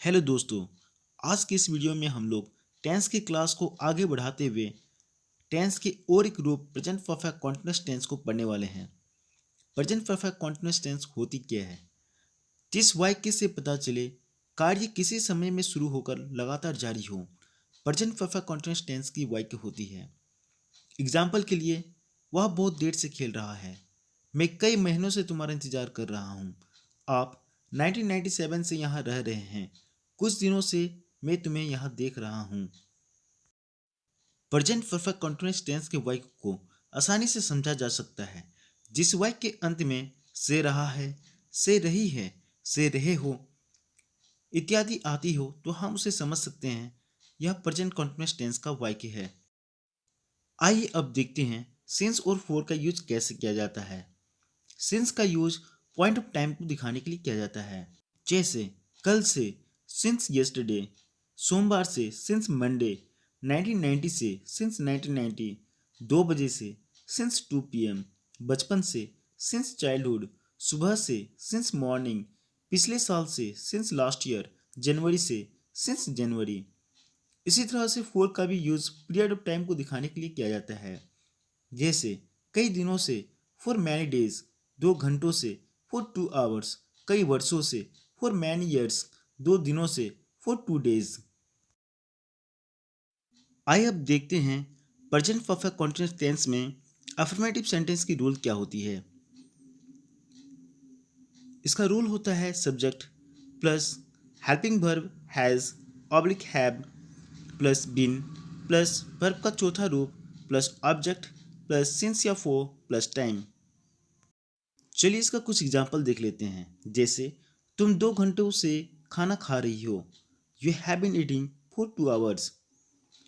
Hello दोस्तों। आज की इस वीडियो में हम लोग टेंस की क्लास को आगे बढ़ाते हुए टेंस के और एक रूप प्रेजेंट परफेक्ट कॉन्टिन्यूअस टेंस को पढ़ने वाले हैं। प्रेजेंट परफेक्ट कॉन्टिन्यूअस टेंस होती क्या है? जिस वाक्य से पता चले कार्य किसी समय में शुरू होकर लगातार जारी हो, प्रेजेंट परफेक्ट कॉन्टिन्यूअस टेंस की वाक्य होती है। एग्जाम्पल के लिए, वह बहुत देर से खेल रहा है। मैं कई महीनों से तुम्हारा इंतजार कर रहा हूँ। आप 1997 से यहाँ रह रहे हैं। कुछ दिनों से मैं तुम्हें यहाँ देख रहा हूँ। प्रेजेंट परफेक्ट कंटीन्यूअस टेंस के वाक्य को आसानी से समझा जा सकता है। जिस वाक्य के अंत में से रहा है, से रही है, से रहे हो इत्यादि आती हो तो हम उसे समझ सकते हैं यह प्रेजेंट कंटीन्यूअस टेंस का वाक्य है। आइए अब देखते हैं सिंस और फॉर का यूज कैसे किया जाता है। सिंस का यूज पॉइंट ऑफ टाइम को दिखाने के लिए किया जाता है। जैसे कल से, सिंस येस्टरडे। सोमवार से, सिंस मंडे। 1990 से, सिंस 1990। 2 बजे से, सिंस 2 PM। बचपन से, सिंस चाइल्डहुड। सुबह से, सिंस मॉर्निंग। पिछले साल से, सिंस लास्ट ईयर। जनवरी से, सिंस जनवरी। इसी तरह से फॉर का भी यूज पीरियड ऑफ टाइम को दिखाने के लिए किया जाता है। जैसे कई दिनों से, फॉर मैनी डेज। 2 घंटों से, फॉर 2 आवर्स। कई वर्षों से, फॉर मैनी ईयर्स। 2 दिनों से, फॉर 2 डेज। आइए अब देखते हैं प्रेजेंट परफेक्ट कॉन्टिन्यूअस टेंस में अफर्मेटिव सेंटेंस की रूल क्या होती है। इसका रूल होता है subject plus helping verb has oblique have plus been plus verb का चौथा रूप प्लस ऑब्जेक्ट प्लस सिंस या फॉर प्लस टाइम। चलिए इसका कुछ एग्जाम्पल देख लेते हैं। जैसे तुम 2 घंटों से खाना खा रही हो। You have been eating for 2 hours.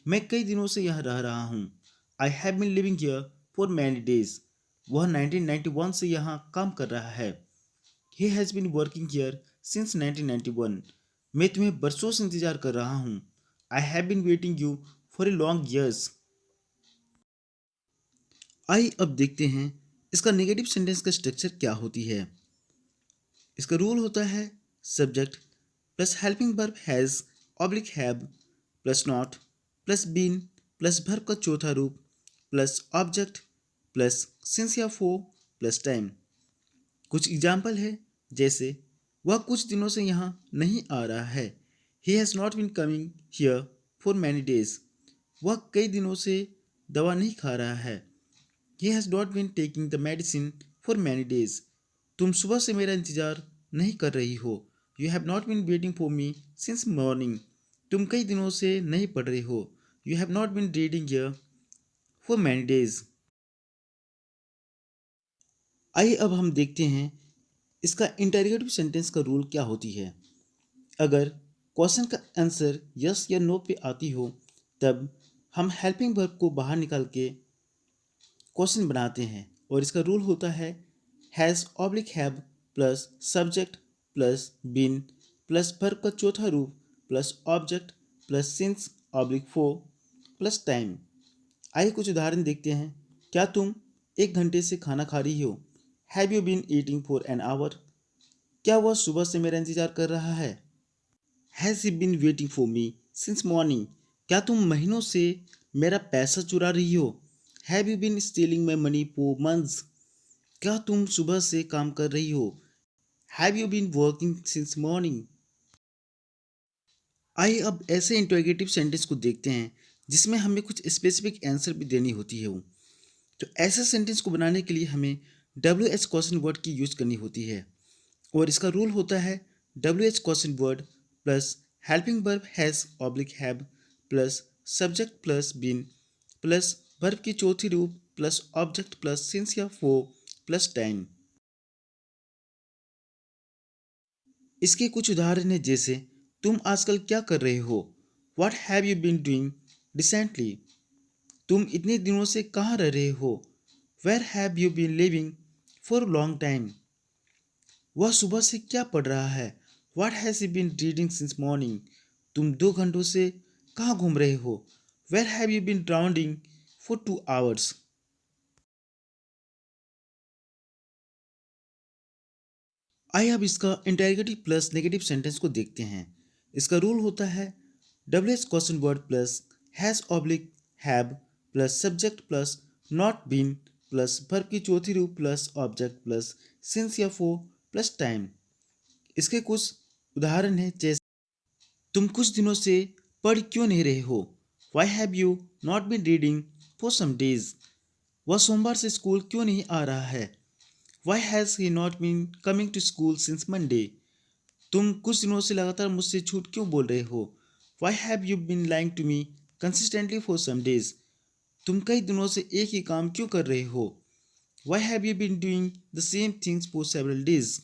मैं कई दिनों से यहाँ रह रहा हूँ। I have been living here for many days. वह 1991 से यहाँ काम कर रहा है। He has been working here since 1991। मैं तुम्हें बरसों से इंतजार कर रहा हूँ। I have been waiting you for a long years. आइए अब देखते हैं इसका नेगेटिव सेंटेंस का स्ट्रक्चर क्या होती है। इसका रूल होता है subject plus helping verb has oblique have plus not plus been plus verb का चौथा रूप प्लस ऑब्जेक्ट प्लस सिंस या फॉर प्लस टाइम। कुछ एग्जाम्पल है जैसे वह कुछ दिनों से यहाँ नहीं आ रहा है। He has not been coming here for many days. वह कई दिनों से दवा नहीं खा रहा है। He has not been taking the medicine for many days. तुम सुबह से मेरा इंतजार नहीं कर रही हो। You have not been waiting for me since morning. तुम कई दिनों से नहीं पढ़ रहे हो। You have not been reading here for many days. आइए अब हम देखते हैं इसका इंटरोगेटिव सेंटेंस का रूल क्या होती है। अगर क्वेश्चन का आंसर यस या नो पे आती हो तब हम हेल्पिंग वर्ब को बाहर निकाल के क्वेश्चन बनाते हैं और इसका रूल होता है has oblique have plus subject plus been plus verb का चौथा रूप plus object plus since oblique for plus time. आइए कुछ उदाहरण देखते हैं। क्या तुम 1 घंटे से खाना खा रही हो? Have you been eating for an hour? क्या वह सुबह से मेरा इंतजार कर रहा है? Has he been waiting for me since morning? क्या तुम महीनों से मेरा पैसा चुरा रही हो? Have you been stealing my money for months? क्या तुम सुबह से काम कर रही हो? Have you been working since morning? आइए अब ऐसे इंटरोगेटिव सेंटेंस को देखते हैं जिसमें हमें कुछ स्पेसिफिक आंसर भी देनी होती है। तो ऐसे सेंटेंस को बनाने के लिए हमें WH क्वेश्चन वर्ड की यूज करनी होती है और इसका रूल होता है WH question word plus helping verb has oblique have plus subject plus been plus verb की चौथी रूप प्लस ऑब्जेक्ट प्लस सिंस या फॉर प्लस टाइम। इसके कुछ उदाहरण हैं जैसे तुम आजकल क्या कर रहे हो? What have you been doing recently? तुम इतने दिनों से कहाँ रह रहे हो? Where have you been living for long time? वह सुबह से क्या पढ़ रहा है? What has he been reading since morning? तुम 2 घंटों से कहाँ घूम रहे हो? Where have you been rounding for 2 hours? आइए अब इसका इंटेरोगेटिव प्लस नेगेटिव सेंटेंस को देखते हैं। इसका रूल होता है double H question word plus has oblique have plus subject plus not been plus verb की चौथी रूप प्लस ऑब्जेक्ट प्लस सिंस या फॉर प्लस टाइम। इसके कुछ उदाहरण हैं, जैसे तुम कुछ दिनों से पढ़ क्यों नहीं रहे हो? Why have you not been reading for some days? वह सोमवार से स्कूल क्यों नहीं आ रहा है? Why has he not been coming to school since Monday? तुम कुछ दिनों से लगातार मुझसे झूठ क्यों बोल रहे हो? Why have you been lying to me consistently for some days? तुम कई दिनों से एक ही काम क्यों कर रहे हो? Why have you been doing the same things for several days?